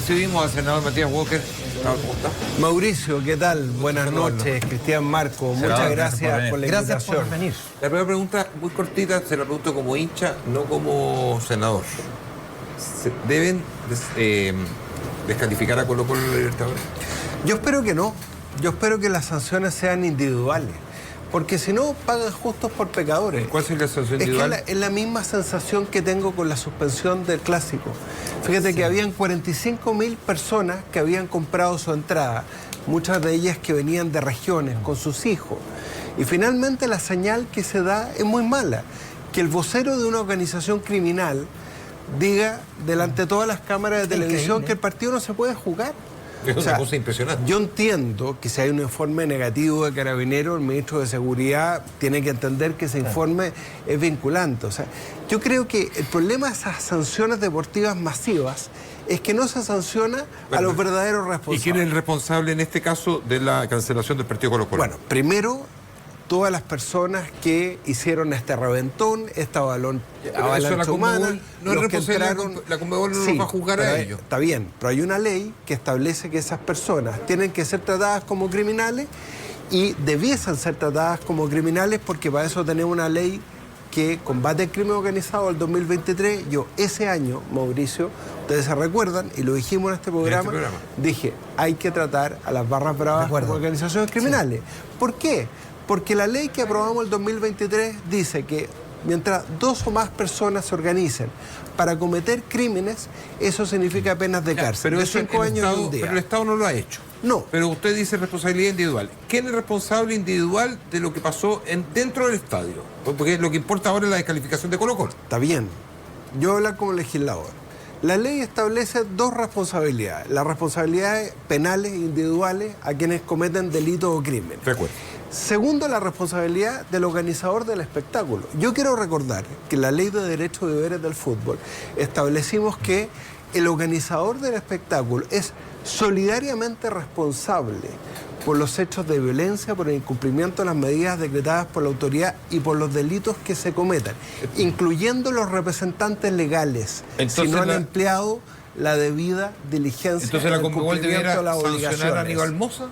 recibimos al senador Matías Walker. ¿Cómo está? Mauricio, ¿qué tal? Buenas noches, Cristian Marco. Muchas gracias por la invitación. Gracias por venir. La primera pregunta, muy cortita, se la pregunto como hincha, no como senador. ¿Deben descalificar a Colo-Colo en la Libertadores? Yo espero que no. Yo espero que las sanciones sean individuales. Porque si no, pagan justos por pecadores. ¿Cuál es la sanción individual? Es la misma sensación que tengo con la suspensión del Clásico. Fíjate que habían 45.000 personas que habían comprado su entrada, muchas de ellas que venían de regiones con sus hijos. Y finalmente la señal que se da es muy mala, que el vocero de una organización criminal diga delante de todas las cámaras de televisión que el partido no se puede jugar. Es una cosa impresionante. Yo entiendo que si hay un informe negativo de Carabineros, el ministro de Seguridad tiene que entender que ese informe es vinculante. O sea, yo creo que el problema de esas sanciones deportivas masivas es que no se sanciona a los verdaderos responsables. ¿Y quién es el responsable en este caso de la cancelación del partido Colo-Colo? Bueno, primero, todas las personas que hicieron este reventón, esta avalancha humana, no es responsable, la Conmebol no los va a juzgar a ellos. Está bien, pero hay una ley que establece que esas personas tienen que ser tratadas como criminales y debiesen ser tratadas como criminales porque para eso tenemos una ley que combate el crimen organizado del 2023. Yo ese año, Mauricio, ustedes se recuerdan, y lo dijimos en este programa, dije, hay que tratar a las barras bravas como organizaciones criminales. ¿Por qué? Porque la ley que aprobamos el 2023 dice que mientras 2 o más personas se organicen para cometer crímenes, eso significa penas de cárcel, de 5 años y un día. Pero el Estado no lo ha hecho. No. Pero usted dice responsabilidad individual. ¿Quién es responsable individual de lo que pasó dentro del estadio? Porque lo que importa ahora es la descalificación de Colo-Colo. Está bien. Yo hablo como legislador. La ley establece 2 responsabilidades. Las responsabilidades penales individuales a quienes cometen delito o crimen. Recuerdo. Segundo, la responsabilidad del organizador del espectáculo. Yo quiero recordar que en la Ley de Derechos y Deberes del Fútbol establecimos que el organizador del espectáculo es solidariamente responsable por los hechos de violencia, por el incumplimiento de las medidas decretadas por la autoridad y por los delitos que se cometan, incluyendo los representantes legales, si no han empleado la debida diligencia. Entonces la Conmebol debiera sancionar a Aníbal Mosa.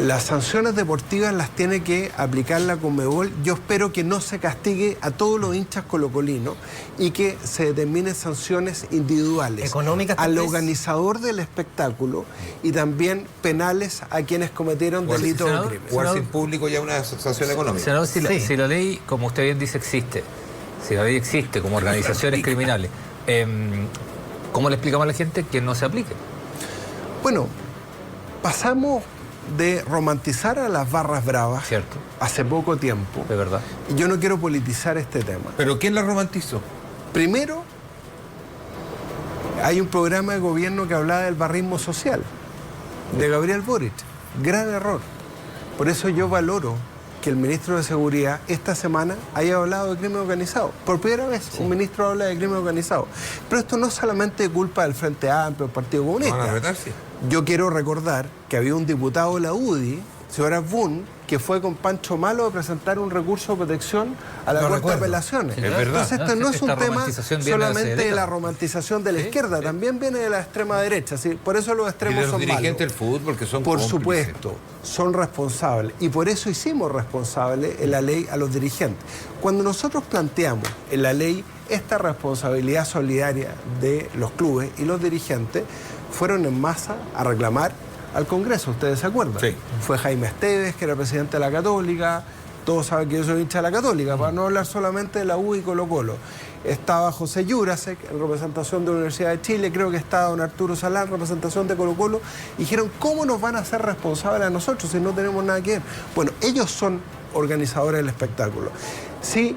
Las sanciones deportivas las tiene que aplicar la Conmebol. Yo espero que no se castigue a todos los hinchas colocolinos y que se determinen sanciones individuales económicas al organizador del espectáculo y también penales a quienes cometieron delitos o crímenes. Jugar sin público ya una sanción económica. Senador, si la ley, como usted bien dice, existe, si la ley existe como organizaciones criminales, ¿cómo le explicamos a la gente que no se aplique? Bueno, pasamos de romantizar a las barras bravas hace poco tiempo. De verdad. Y yo no quiero politizar este tema. ¿Pero quién la romantizó? Primero, hay un programa de gobierno que hablaba del barrismo social, de Gabriel Boric. Gran error. Por eso yo valoro que el ministro de Seguridad esta semana haya hablado de crimen organizado. Por primera vez un ministro habla de crimen organizado. Pero esto no es solamente culpa del Frente Amplio, del Partido Comunista. Yo quiero recordar que había un diputado de la UDI, señora Boone, que fue con Pancho Malo a presentar un recurso de protección a la Corte de Apelaciones. Entonces esto no es un tema solamente de la romantización de la izquierda, también viene de la extrema derecha. ¿Sí? Por eso los extremos son malos. Y los dirigentes del fútbol que son por supuesto, son responsables. Y por eso hicimos responsables en la ley a los dirigentes. Cuando nosotros planteamos en la ley esta responsabilidad solidaria de los clubes y los dirigentes, fueron en masa a reclamar al Congreso, ¿ustedes se acuerdan? Sí. Fue Jaime Esteves, que era presidente de la Católica, todos saben que yo soy hincha de la Católica, para no hablar solamente de la U y Colo-Colo. Estaba José Jurasek, en representación de la Universidad de Chile, creo que estaba don Arturo Salán, en representación de Colo-Colo, y dijeron, ¿cómo nos van a hacer responsables a nosotros si no tenemos nada que ver? Bueno, ellos son organizadores del espectáculo. Si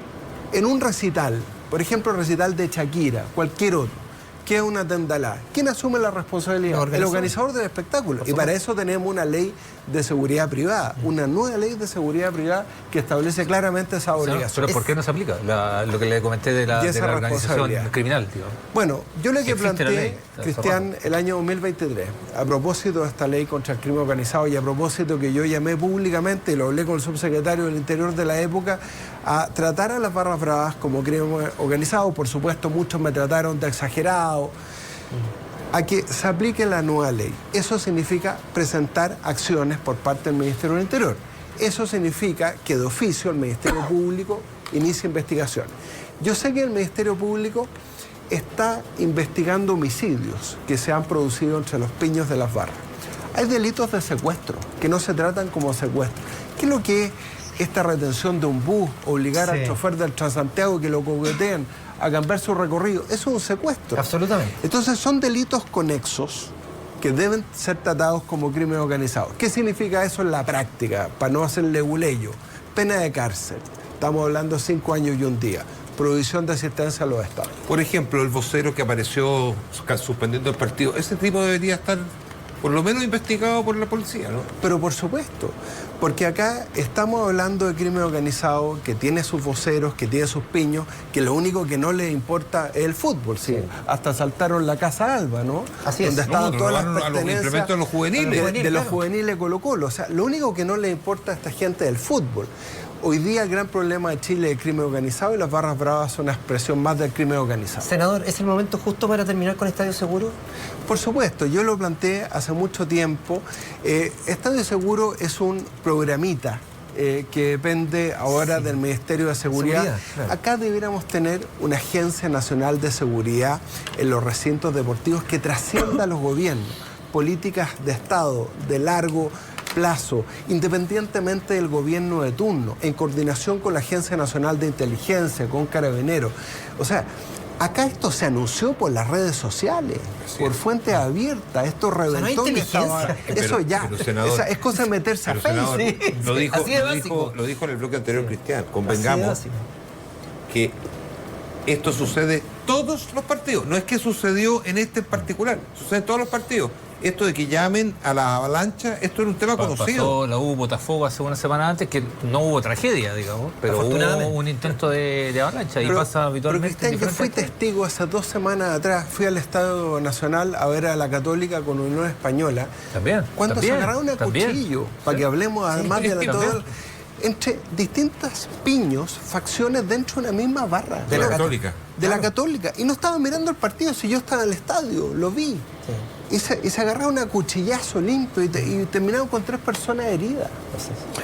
en un recital, por ejemplo, el recital de Shakira, cualquier otro, queda una tendalá, ¿quién asume la responsabilidad? El organizador del espectáculo. Y para eso tenemos una ley de seguridad privada, una nueva ley de seguridad privada que establece claramente esa obligación. ¿Pero por qué no se aplica lo que le comenté de la organización criminal? Digamos. Bueno, yo le que planteé, Cristian, el año 2023, a propósito de esta ley contra el crimen organizado y a propósito que yo llamé públicamente, y lo hablé con el subsecretario del Interior de la época, a tratar a las barras bravas como crimen organizado. Por supuesto, muchos me trataron de exagerado. a que se aplique la nueva ley. Eso significa presentar acciones por parte del Ministerio del Interior. Eso significa que de oficio el Ministerio Público inicie investigación. Yo sé que el Ministerio Público está investigando homicidios que se han producido entre los piños de las barras. Hay delitos de secuestro que no se tratan como secuestro. ¿Qué es lo que es esta retención de un bus, obligar al chofer del Transantiago que lo coquetean a cambiar su recorrido? Eso es un secuestro. Absolutamente. Entonces son delitos conexos que deben ser tratados como crimen organizado. ¿Qué significa eso en la práctica? Para no hacer leguleyo. Pena de cárcel. Estamos hablando de 5 años y 1 día. Prohibición de asistencia a los estados. Por ejemplo, el vocero que apareció suspendiendo el partido, ese tipo debería estar por lo menos investigado por la policía, ¿no? Pero por supuesto, porque acá estamos hablando de crimen organizado que tiene sus voceros, que tiene sus piños, que lo único que no le importa es el fútbol. ¿Sí? Hasta saltaron la Casa Alba, ¿no? Así es. Donde estaban todas las a los pertenencias implementos de los juveniles. de los juveniles Colo-Colo. O sea, lo único que no le importa a esta gente es el fútbol. Hoy día el gran problema de Chile es el crimen organizado y las barras bravas son una expresión más del crimen organizado. Senador, ¿es el momento justo para terminar con Estadio Seguro? Por supuesto, yo lo planteé hace mucho tiempo. Estadio Seguro es un programita que depende ahora del Ministerio de Seguridad. Claro. Acá debiéramos tener una Agencia Nacional de Seguridad en los recintos deportivos que trascienda a los gobiernos, políticas de Estado de largo plazo, independientemente del gobierno de turno, en coordinación con la Agencia Nacional de Inteligencia, con Carabineros. O sea, acá esto se anunció por las redes sociales, por fuentes abiertas, esto reventó. no hay inteligencia. Eso ya, pero, senador, es cosa de meterse a pero, senador, Facebook. lo dijo, Así de lo básico. dijo, lo dijo en el bloque anterior Cristian, Así convengamos de básico. que esto sucede todos los partidos, no es que sucedió en este en particular, sucede en todos los partidos. Esto de que llamen a la avalancha, esto era un tema conocido. Pasó la U Botafogo hace una semana antes, que no hubo tragedia, digamos, pero hubo un intento de avalancha y pasa habitualmente. Pero Cristian, yo fui testigo hace 2 semanas atrás, fui al Estadio Nacional a ver a la Católica con Unión Española. También. Cuando también, se agarraron a también. cuchillo, para que hablemos además de también. todo entre distintas piños, facciones dentro de una misma barra. De la Católica. De la Católica. Y no estaban mirando el partido, si yo estaba en el estadio, lo vi. Sí. Y se agarraron a cuchillazo limpio y terminaron con 3 personas heridas.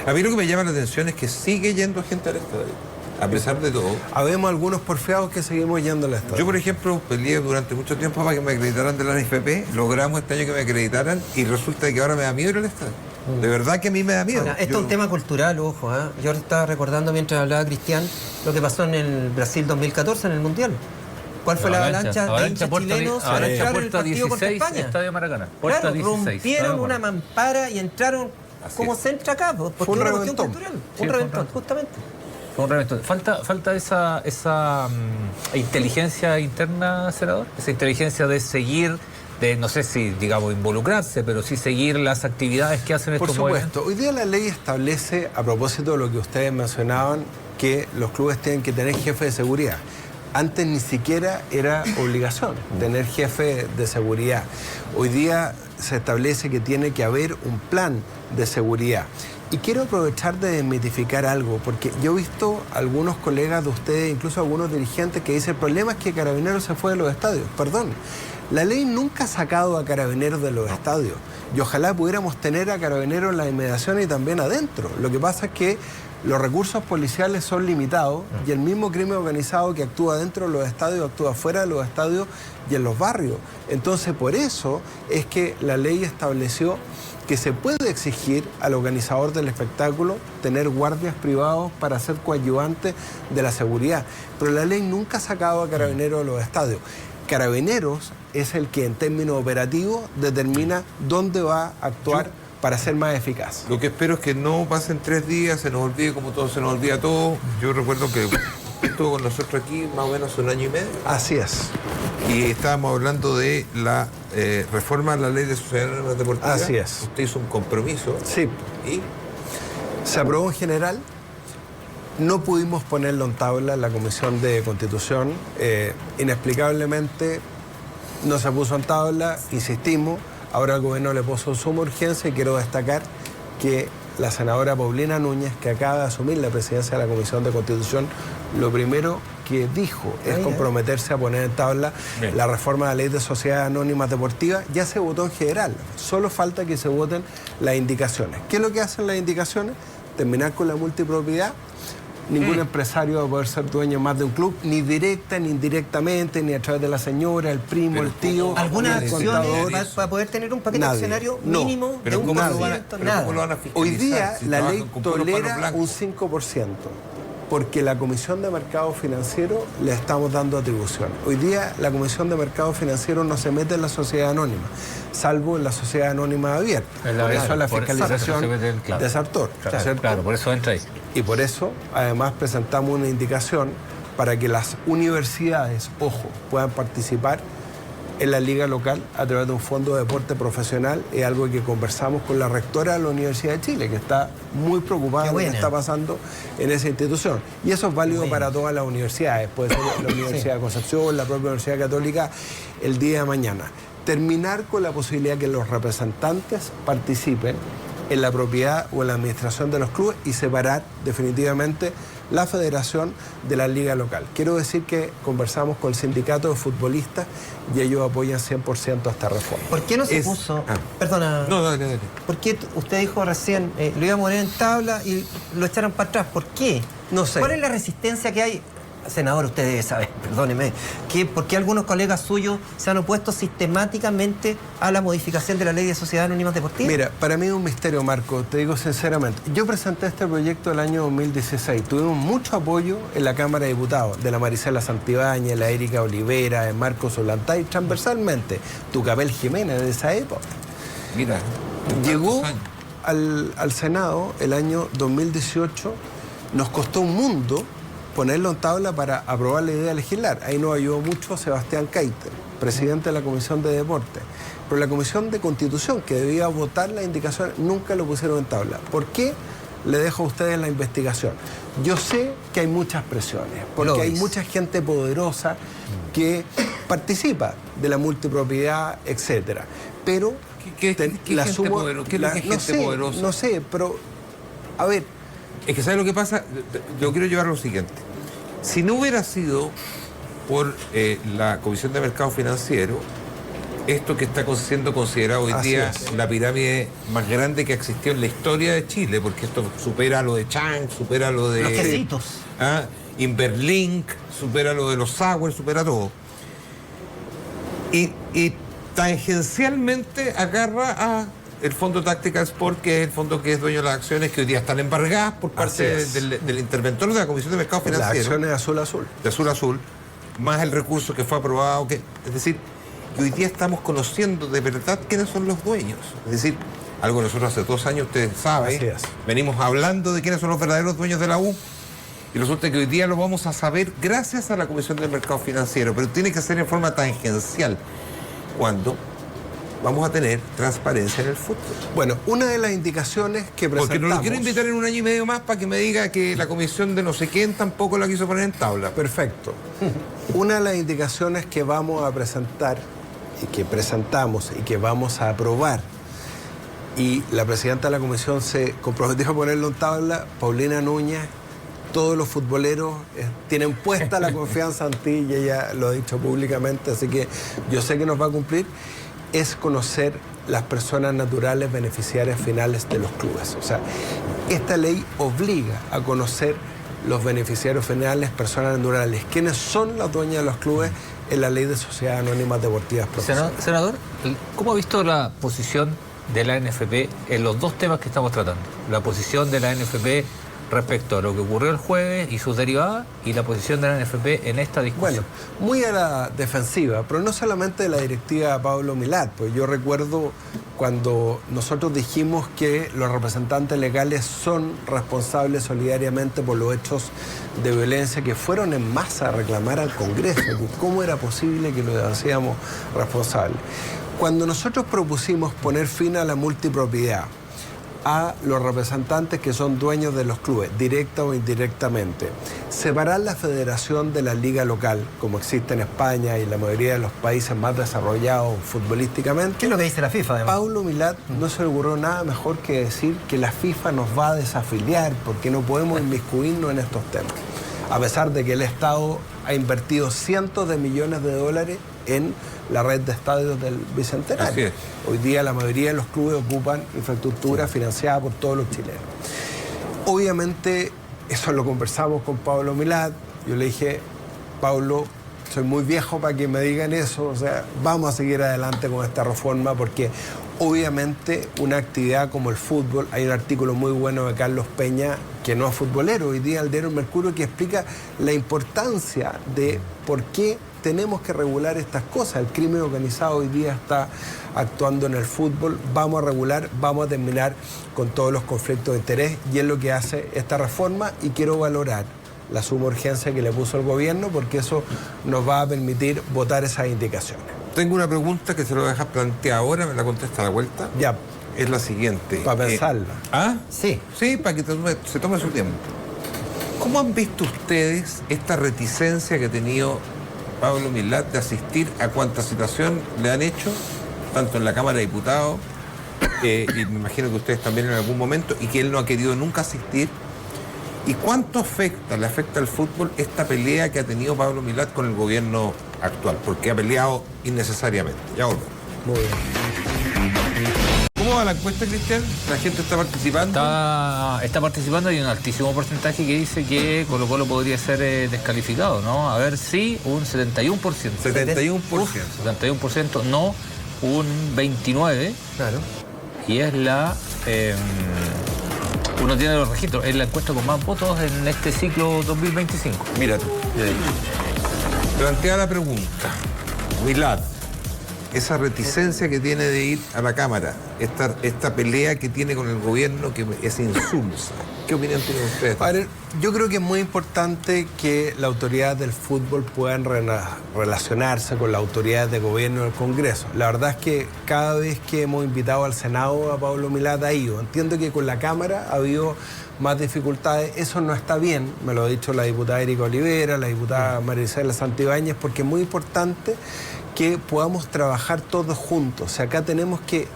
A mí lo que me llama la atención es que sigue yendo gente al estadio, a pesar de todo. Habemos algunos porfiados que seguimos yendo al estadio. Yo, por ejemplo, peleé durante mucho tiempo para que me acreditaran de la NFP, logramos este año que me acreditaran y resulta que ahora me da miedo ir al estadio. De verdad que a mí me da miedo. Ahora, esto es un tema cultural, ojo. Yo estaba recordando mientras hablaba Cristian lo que pasó en el Brasil 2014 en el Mundial. ¿Cuál fue la avalancha de hinchas chilenos para entrar en el partido contra España? Estadio Maracaná. Puerta Claro, 16, rompieron una mampara y entraron como se entra acá, porque es una cuestión cultural. Un reventón, justamente. Un reventón. Falta esa inteligencia interna, senador, esa inteligencia de seguir, de no sé si, digamos, involucrarse, pero sí seguir las actividades que hacen estos movimientos. Por supuesto. Hoy día la ley establece, a propósito de lo que ustedes mencionaban, que los clubes tienen que tener jefe de seguridad. Antes ni siquiera era obligación tener jefe de seguridad. Hoy día se establece que tiene que haber un plan de seguridad. Y quiero aprovechar de desmitificar algo, porque yo he visto algunos colegas de ustedes, incluso algunos dirigentes, que dicen el problema es que Carabineros se fue de los estadios. Perdón, la ley nunca ha sacado a Carabineros de los estadios. Y ojalá pudiéramos tener a Carabineros en las inmediaciones y también adentro. Lo que pasa es que los recursos policiales son limitados y el mismo crimen organizado que actúa dentro de los estadios actúa fuera de los estadios y en los barrios. Entonces, por eso es que la ley estableció que se puede exigir al organizador del espectáculo tener guardias privados para ser coadyuvantes de la seguridad. Pero la ley nunca ha sacado a Carabineros de los estadios. Carabineros es el que en términos operativos determina dónde va a actuar para ser más eficaz. Lo que espero es que no pasen 3 días, se nos olvide como todo se nos olvida todo. Yo recuerdo que estuvo con nosotros aquí más o menos 1 año y medio. Así es. Y estábamos hablando de la reforma a la ley de sociedades deportivas. Así es. Usted hizo un compromiso. Sí. Y Se aprobó en general. No pudimos ponerlo en tabla en la Comisión de Constitución. Inexplicablemente no se puso en tabla, insistimos. Ahora el gobierno le puso suma urgencia y quiero destacar que la senadora Paulina Núñez, que acaba de asumir la presidencia de la Comisión de Constitución, lo primero que dijo es comprometerse a poner en tabla la reforma de la ley de sociedades anónimas deportivas. Ya se votó en general, solo falta que se voten las indicaciones. ¿Qué es lo que hacen las indicaciones? Terminar con la multipropiedad. Ningún empresario va a poder ser dueño más de un club, ni directa, ni indirectamente, ni a través de la señora, el primo, el tío, ¿algunas el acciones contador. para poder tener un paquete accionario mínimo de un porciento? Nada. Hoy día la ley tolera un 5%, porque la Comisión de Mercado Financiero le estamos dando atribución. Hoy día la Comisión de Mercado Financiero no se mete en la sociedad anónima, salvo en la sociedad anónima abierta. Por eso es la fiscalización de Sartor. Claro, por eso entra ahí. Y por eso, además, presentamos una indicación para que las universidades, ojo, puedan participar en la liga local a través de un fondo de deporte profesional. Es algo que conversamos con la rectora de la Universidad de Chile, que está muy preocupada de lo que está pasando en esa institución. Y eso es válido para todas las universidades. Puede ser la Universidad de Concepción, la propia Universidad Católica, el día de mañana. Terminar con la posibilidad que los representantes participen en la propiedad o en la administración de los clubes y separar definitivamente la federación de la liga local. Quiero decir que conversamos con el sindicato de futbolistas y ellos apoyan 100% esta reforma. ¿Por qué no se puso? Perdona. No, dale. ¿Por qué usted dijo recién, lo iba a poner en tabla y lo echaron para atrás? ¿Por qué? No sé. ¿Cuál es la resistencia que hay? Senador, usted debe saber, perdóneme, ¿por qué algunos colegas suyos se han opuesto sistemáticamente a la modificación de la ley de sociedades anónimas deportivas? Mira, para mí es un misterio, Marco, te digo sinceramente. Yo presenté este proyecto el año 2016. Tuvimos mucho apoyo en la Cámara de Diputados, de la Marisela Santibáñez, la Erika Olivera, de Marcos Solantay, transversalmente. Tucapel Jiménez de esa época. Mira, llegó al Senado el año 2018, nos costó un mundo ponerlo en tabla para aprobar la idea de legislar. Ahí nos ayudó mucho Sebastián Keiter, presidente de la Comisión de Deporte. Pero la Comisión de Constitución, que debía votar la indicación, nunca lo pusieron en tabla. ¿Por qué? Le dejo a ustedes la investigación. Yo sé que hay muchas presiones, porque hay mucha gente poderosa que participa de la multipropiedad, etcétera. Pero ¿Qué gente poderosa? No sé, pero a ver. Es que ¿sabes lo que pasa? Yo quiero llevar lo siguiente. Si no hubiera sido por la Comisión de Mercado Financiero, esto que está siendo considerado hoy día la pirámide más grande que existió en la historia de Chile, porque esto supera lo de Chang, supera lo de... Los quesitos. Inverlink, supera lo de los Sauer, supera todo. Y tangencialmente agarra a el Fondo Táctica Sport, que es el fondo que es dueño de las acciones que hoy día están embargadas por parte del interventor de la Comisión de Mercado Financiero. Las acciones de azul-azul. De azul-azul, más el recurso que fue aprobado. Es decir, que hoy día estamos conociendo de verdad quiénes son los dueños. Es decir, algo que nosotros hace 2 años, ustedes saben, venimos hablando de quiénes son los verdaderos dueños de la U. Y resulta que hoy día lo vamos a saber gracias a la Comisión del Mercado Financiero, pero tiene que ser en forma tangencial. Cuando vamos a tener transparencia en el fútbol. Bueno, una de las indicaciones que presentamos... Porque no lo quiero invitar en 1 año y medio más para que me diga que la comisión de no sé quién tampoco la quiso poner en tabla. Perfecto. Una de las indicaciones que vamos a presentar y que presentamos y que vamos a aprobar, y la presidenta de la comisión se comprometió a ponerlo en tabla, Paulina Núñez, todos los futboleros tienen puesta la confianza en ti y ella lo ha dicho públicamente, así que yo sé que nos va a cumplir, es conocer las personas naturales beneficiarias finales de los clubes. O sea, esta ley obliga a conocer los beneficiarios finales, personas naturales, quiénes son las dueñas de los clubes en la ley de sociedades anónimas deportivas profesionales. Senador, ¿cómo ha visto la posición de la NFP en los 2 temas que estamos tratando? La posición de la NFP respecto a lo que ocurrió el jueves y sus derivadas, y la posición de la NFP en esta discusión. Bueno, muy a la defensiva, pero no solamente de la directiva Pablo Milat, pues yo recuerdo cuando nosotros dijimos que los representantes legales son responsables solidariamente por los hechos de violencia que fueron en masa a reclamar al Congreso, ¿cómo era posible que lo hacíamos responsable? Cuando nosotros propusimos poner fin a la multipropiedad, a los representantes que son dueños de los clubes, directa o indirectamente, separar la federación de la liga local, como existe en España y en la mayoría de los países más desarrollados futbolísticamente. ¿Qué es lo que dice la FIFA, además? Paulo Milat no se le ocurrió nada mejor que decir que la FIFA nos va a desafiliar porque no podemos inmiscuirnos en estos temas. A pesar de que el Estado ha invertido cientos de millones de dólares en la red de estadios del Bicentenario. Hoy día la mayoría de los clubes ocupan infraestructura financiada por todos los chilenos. Obviamente, eso lo conversamos con Pablo Milad. Yo le dije, Pablo, soy muy viejo para que me digan eso, o sea, vamos a seguir adelante con esta reforma porque obviamente una actividad como el fútbol, hay un artículo muy bueno de Carlos Peña, que no es futbolero, hoy día el diario Mercurio, que explica la importancia de por qué tenemos que regular estas cosas. El crimen organizado hoy día está actuando en el fútbol, vamos a regular, vamos a terminar con todos los conflictos de interés y es lo que hace esta reforma y quiero valorar la suma urgencia que le puso el gobierno porque eso nos va a permitir votar esas indicaciones. Tengo una pregunta que se lo voy a dejar planteada ahora, me la contesta a la vuelta. Ya. Es la siguiente. Para pensarla. ¿Ah? Sí. Sí, para que se tome su tiempo. ¿Cómo han visto ustedes esta reticencia que ha tenido Pablo Milad de asistir a cuánta citación le han hecho, tanto en la Cámara de Diputados, y me imagino que ustedes también en algún momento, y que él no ha querido nunca asistir? ¿Y cuánto le afecta al fútbol esta pelea que ha tenido Pablo Milad con el gobierno actual? Porque ha peleado innecesariamente. Ya volvemos. Muy bien. ¿Cómo va la encuesta, Cristian? ¿La gente está participando? Está participando y un altísimo porcentaje que dice que Colo-Colo podría ser descalificado, ¿no? A ver, sí, un 71%. 71%. 71%, no, un 29%. Claro. Y es la... uno tiene los registros, es la encuesta con más votos en este ciclo 2025. Mira tú. Plantea la pregunta. Milad, esa reticencia que tiene de ir a la Cámara, esta pelea que tiene con el gobierno que es insulsa. ¿Qué opinión tienen ustedes? A ver, yo creo que es muy importante que la autoridad del fútbol puedan relacionarse con la autoridad de gobierno del Congreso. La verdad es que cada vez que hemos invitado al Senado a Pablo Milad ha ido. Entiendo que con la Cámara ha habido más dificultades. Eso no está bien, me lo ha dicho la diputada Erika Olivera, la diputada Maricela Santibáñez, porque es muy importante que podamos trabajar todos juntos. O sea, acá tenemos que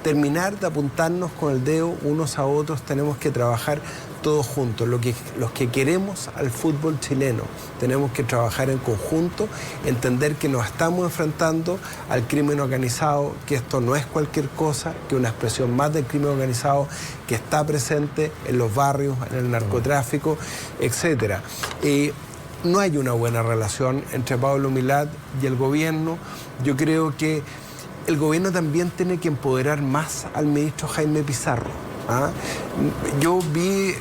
terminar de apuntarnos con el dedo unos a otros, tenemos que trabajar todos juntos. Los que queremos al fútbol chileno, tenemos que trabajar en conjunto, entender que nos estamos enfrentando al crimen organizado, que esto no es cualquier cosa, que una expresión más del crimen organizado que está presente en los barrios, en el narcotráfico, etc. No hay una buena relación entre Pablo Milad y el gobierno. Yo creo que el gobierno también tiene que empoderar más al ministro Jaime Pizarro. ¿Ah? Yo vi,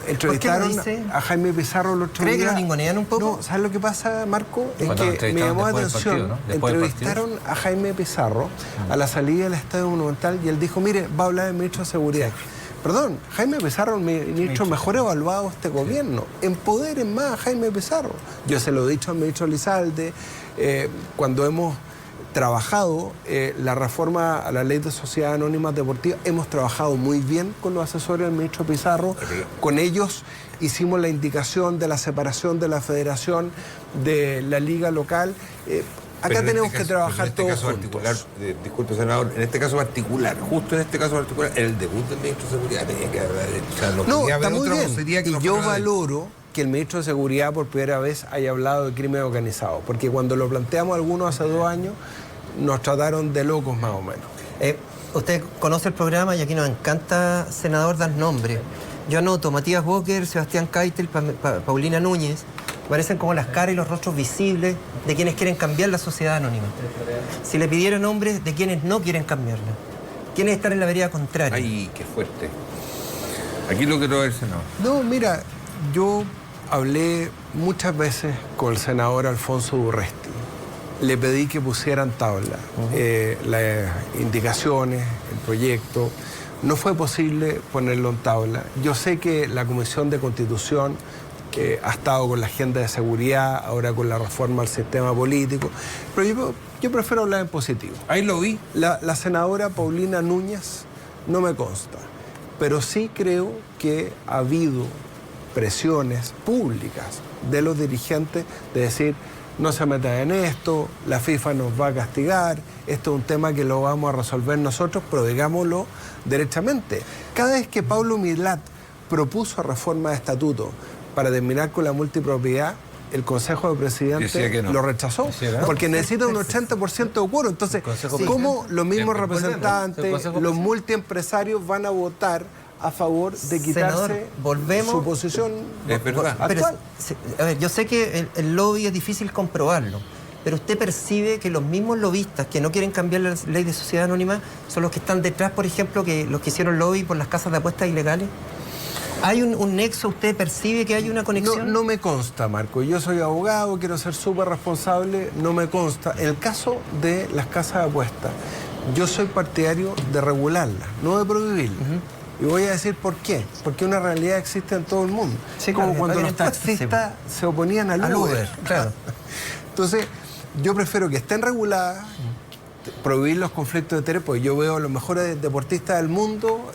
entrevistaron a Jaime Pizarro el otro día. ¿Cree que lo ningunean un poco? No, ¿sabes lo que pasa, Marco? Es que me llamó la atención. Entrevistaron a Jaime Pizarro a la salida del Estadio Monumental y él dijo, mire, va a hablar el ministro de Seguridad. Perdón, Jaime Pizarro, el ministro mejor evaluado de este gobierno. Empoderen más a Jaime Pizarro. Yo se lo he dicho al ministro Lizalde, cuando hemos trabajado la reforma a la ley de sociedades anónimas deportivas, hemos trabajado muy bien con los asesores del ministro Pizarro. Con ellos hicimos la indicación de la separación de la federación de la liga local. Acá tenemos que trabajar todos juntos. Disculpe, senador, en este caso particular, justo en este caso particular, el debut del ministro de Seguridad tenía que haber... No, está muy bien. Y yo valoro que el ministro de Seguridad por primera vez haya hablado de crimen organizado, porque cuando lo planteamos algunos hace 2 años, nos trataron de locos más o menos. Usted conoce el programa y aquí nos encanta, senador, dar nombres. Yo anoto Matías Walker, Sebastián Keitel, Paulina Núñez. Parecen como las caras y los rostros visibles de quienes quieren cambiar la sociedad anónima. Si le pidieron nombres de quienes no quieren cambiarla, quienes están en la vereda contraria. ¡Ay, qué fuerte! Aquí lo quiero ver, senador. No, mira, yo hablé muchas veces con el senador Alfonso Urresti. Le pedí que pusieran tabla las indicaciones, el proyecto. No fue posible ponerlo en tabla. Yo sé que la Comisión de Constitución ha estado con la agenda de seguridad, ahora con la reforma al sistema político, pero yo prefiero hablar en positivo. Ahí lo vi. La senadora Paulina Núñez no me consta, pero sí creo que ha habido presiones públicas de los dirigentes de decir, no se metan en esto, la FIFA nos va a castigar, esto es un tema que lo vamos a resolver nosotros, pero digámoslo derechamente. Cada vez que Pablo Milad propuso reforma de estatuto para terminar con la multipropiedad, el Consejo de Presidentes no. lo rechazó, porque necesita un 80% de quórum. Entonces, ¿cómo los mismos representantes, los multiempresarios van a votar a favor de quitarse su posición actual? A ver, yo sé que el lobby es difícil comprobarlo, pero usted percibe que los mismos lobistas que no quieren cambiar la ley de sociedad anónima son los que están detrás, por ejemplo, que los que hicieron lobby por las casas de apuestas ilegales. ¿Hay un nexo? ¿Usted percibe que hay una conexión? No me consta, Marco. Yo soy abogado, quiero ser súper responsable, no me consta. En el caso de las casas de apuestas, yo soy partidario de regularlas, no de prohibirlas. Y voy a decir por qué. Porque una realidad existe en todo el mundo. Sí, como claro, cuando los taxistas se oponían al Uber. Claro. Entonces, yo prefiero que estén reguladas, prohibir los conflictos de interés, porque yo veo a los mejores deportistas del mundo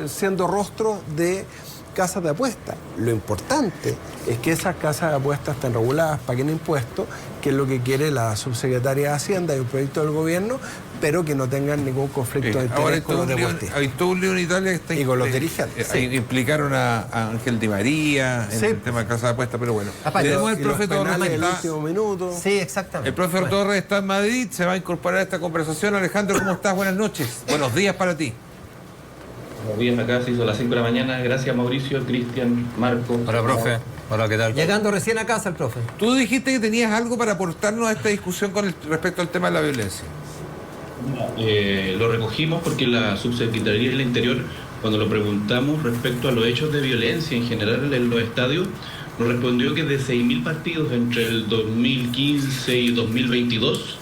siendo rostros de casas de apuestas. Lo importante es que esas casas de apuestas estén reguladas, paguen impuestos, que es lo que quiere la subsecretaria de Hacienda y un proyecto del gobierno, pero que no tengan ningún conflicto de interés con los deportistas. Hay todo un lío en Italia que está y con los dirigentes. Implicaron a Ángel Di María en el tema de casa de apuestas, pero bueno. Tenemos el profe Torres en el último minuto. Sí, exactamente. El profe Torres está en Madrid, se va a incorporar a esta conversación. Alejandro, ¿cómo estás? Buenas noches. Buenos días para ti. Buenos días, acá se hizo a las 5 de la mañana. Gracias, Mauricio, Cristian, Marco. Hola, profe. Hola, ¿qué tal? Llegando recién a casa el profe. Tú dijiste que tenías algo para aportarnos a esta discusión con respecto al tema de la violencia. Lo recogimos porque la Subsecretaría del Interior, cuando lo preguntamos respecto a los hechos de violencia en general en los estadios, nos respondió que de 6.000 partidos entre el 2015 y 2022,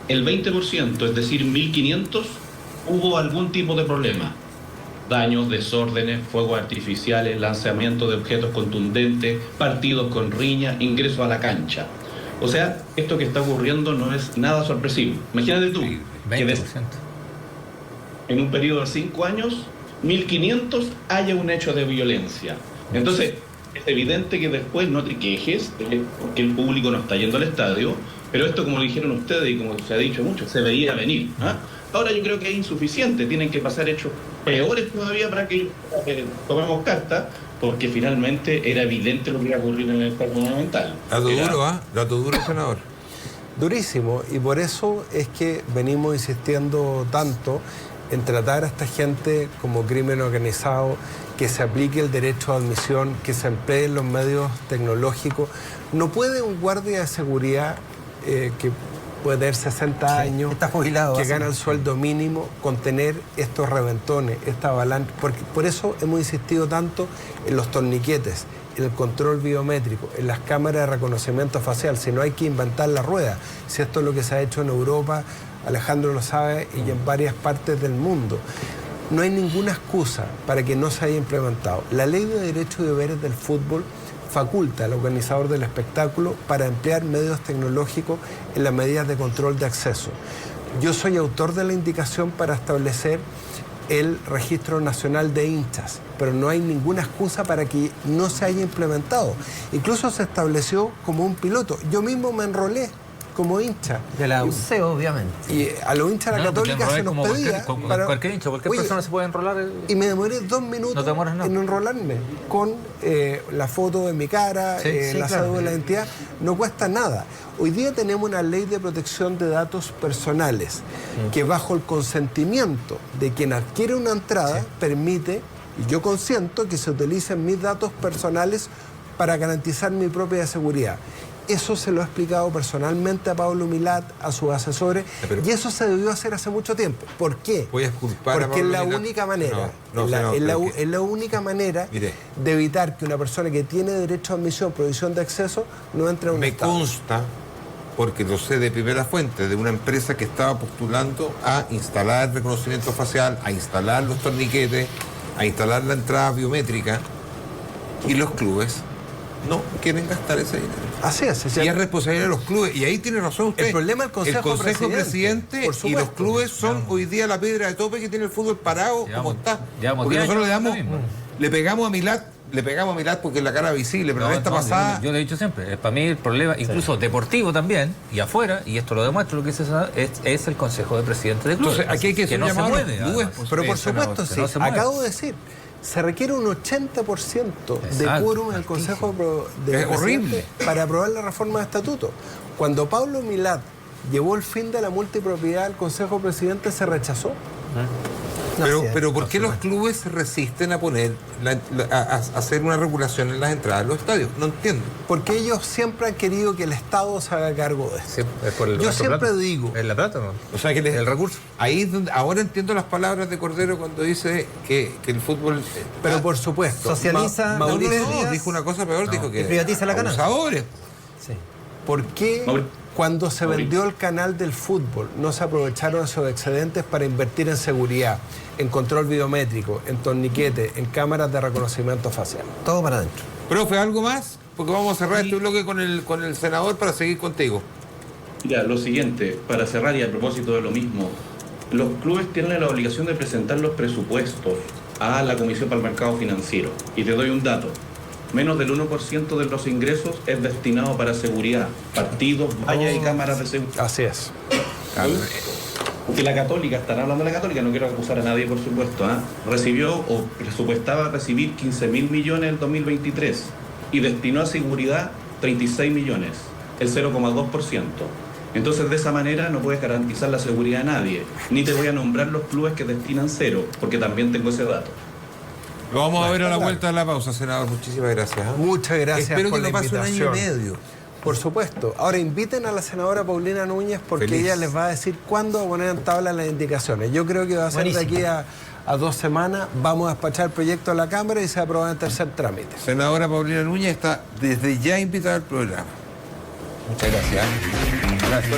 el 20%, es decir, 1.500, hubo algún tipo de problema. Daños, desórdenes, fuegos artificiales, lanzamiento de objetos contundentes, partidos con riña, ingreso a la cancha. O sea, esto que está ocurriendo no es nada sorpresivo. Imagínate tú, 20%. Que en un periodo de 5 años, 1.500 haya un hecho de violencia. Entonces, es evidente que después no te quejes porque el público no está yendo al estadio, pero esto, como lo dijeron ustedes y como se ha dicho mucho, se veía venir. Ahora yo creo que es insuficiente, tienen que pasar hechos peores todavía para que tomemos carta, porque finalmente era evidente lo que iba a ocurrir en el Estadio Monumental. Dato duro, senador. Durísimo, y por eso es que venimos insistiendo tanto en tratar a esta gente como crimen organizado, que se aplique el derecho a admisión, que se empleen los medios tecnológicos. No puede un guardia de seguridad que puede tener 60 años, está jubilado, que gana el sueldo mínimo, contener estos reventones, esta avalancha. Por eso hemos insistido tanto en los torniquetes, en el control biométrico, en las cámaras de reconocimiento facial. Si no hay que inventar la rueda, si esto es lo que se ha hecho en Europa, Alejandro lo sabe, y en varias partes del mundo. No hay ninguna excusa para que no se haya implementado. La Ley de Derechos y Deberes del Fútbol faculta al organizador del espectáculo para emplear medios tecnológicos en las medidas de control de acceso. Yo soy autor de la indicación para establecer el registro nacional de hinchas, pero no hay ninguna excusa para que no se haya implementado. Incluso se estableció como un piloto. Yo mismo me enrolé como hincha. De la UC, obviamente. Y a los hinchas de la Católica se nos pedía... Cualquier hincha, cualquier persona se puede enrolar. Y me demoré 2 minutos en enrolarme con la foto de mi cara, la cédula de la identidad. No cuesta nada. Hoy día tenemos una ley de protección de datos personales que bajo el consentimiento de quien adquiere una entrada permite, y yo consiento, que se utilicen mis datos personales para garantizar mi propia seguridad. Eso se lo he explicado personalmente a Pablo Milat, a sus asesores, y eso se debió hacer hace mucho tiempo. ¿Por qué? Voy a disculpar porque a Pablo es la Milat. única manera, No, es la única manera de evitar que una persona que tiene derecho a admisión, prohibición de acceso, no entre a un estado. Me consta, porque lo sé de primera fuente, de una empresa que estaba postulando a instalar el reconocimiento facial, a instalar los torniquetes, a instalar la entrada biométrica, y los clubes no quieren gastar ese dinero. Así es. Y es responsabilidad de los clubes. Y ahí tiene razón usted. El problema del Consejo Presidente por y los clubes son hoy día la piedra de tope que tiene el fútbol parado como está. Porque nosotros le pegamos a Milat porque es la cara visible, pero esta pasada... Yo le he dicho siempre, para mí el problema, incluso deportivo también, y afuera, y esto lo demuestra, lo que es el Consejo de Presidentes de clubes. Entonces, aquí hay que no se mueve. Pero por supuesto, sí. Acabo de decir, se requiere un 80% de Exacto, quórum en el Consejo de Es horrible. Presidentes para aprobar la reforma de estatuto. Cuando Pablo Milad llevó el fin de la multipropiedad al Consejo de Presidentes, se rechazó. No, sí, Pero ¿por qué los clubes se resisten a poner a hacer una regulación en las entradas de los estadios? No entiendo. Porque ellos siempre han querido que el Estado se haga cargo de esto. Sí, es por el Yo gasto siempre plata. digo, ¿Es la plata o no? O sea, que El recurso. Ahí es donde, ahora entiendo las palabras de Cordero cuando dice que el fútbol... pero por supuesto, Socializa, No, Mauricio, no, dijo una cosa peor, dijo que... privatiza la ganancia. abusadores. Sí. ¿por qué cuando se vendió el canal del fútbol no se aprovecharon esos excedentes para invertir en seguridad, en control biométrico, en torniquete, en cámaras de reconocimiento facial? Todo para adentro. Profe, ¿algo más? Porque vamos a cerrar este bloque con el senador para seguir contigo. Ya, lo siguiente, para cerrar y a propósito de lo mismo, los clubes tienen la obligación de presentar los presupuestos a la Comisión para el Mercado Financiero. Y te doy un dato. Menos del 1% de los ingresos es destinado para seguridad, partidos, vallas y cámaras de seguridad. Así es. Que la Católica, están hablando de la Católica, no quiero acusar a nadie por supuesto, recibió o presupuestaba recibir 15.000 millones en el 2023 y destinó a seguridad 36 millones, el 0,2%. Entonces de esa manera no puedes garantizar la seguridad a nadie, ni te voy a nombrar los clubes que destinan cero, porque también tengo ese dato. Lo vamos a ver a la vuelta de la pausa, senador. Muchísimas gracias. Muchas gracias Espero por que no la pase un año y invitación. medio. Por supuesto. Ahora inviten a la senadora Paulina Núñez porque Feliz. ella les va a decir cuándo va a poner en tabla las indicaciones. Yo creo que va a ser Buenísimo. de aquí a 2 semanas. Vamos a despachar el proyecto a la Cámara y se aprueba en tercer trámite. Senadora Paulina Núñez está desde ya invitada al programa. Muchas gracias. Gracias.